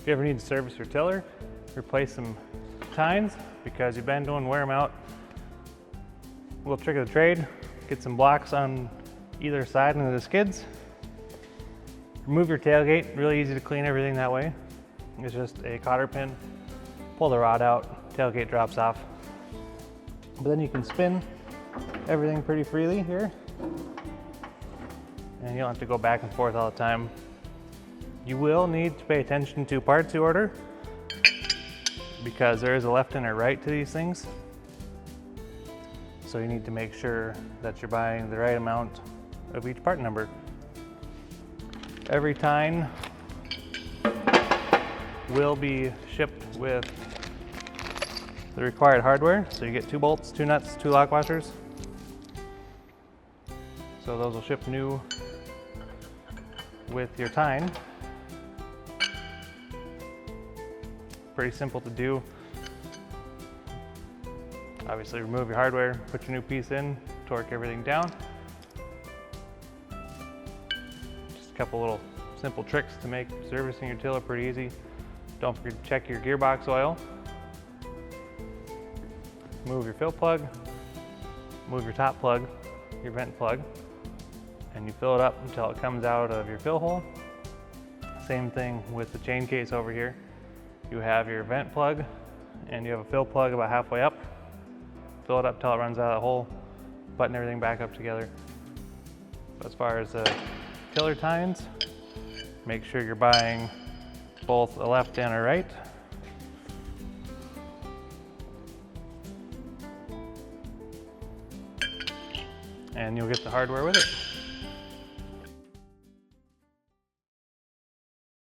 If you ever need to service your tiller, replace some tines because you've been doing wear them out. A little trick of the trade, get some blocks on either side of the skids. Remove your tailgate, really easy to clean everything that way. It's just a cotter pin, pull the rod out, tailgate drops off. But then you can spin everything pretty freely here. And you don't have to go back and forth all the time. You will need to pay attention to parts you order because there is a left and a right to these things. So you need to make sure that you're buying the right amount of each part number. Every tine will be shipped with the required hardware. So you get 2 bolts, 2 nuts, 2 lock washers. So those will ship new with your tine. Pretty simple to do. Obviously remove your hardware, put your new piece in, torque everything down. Just a couple little simple tricks to make servicing your tiller pretty easy. Don't forget to check your gearbox oil. Move your fill plug, move your top plug, your vent plug, and you fill it up until it comes out of your fill hole. Same thing with the chain case over here. You have your vent plug and you have a fill plug about halfway up. Fill it up till it runs out of the hole, button everything back up together. So as far as tiller tines, make sure you're buying both a left and a right. And you'll get the hardware with it.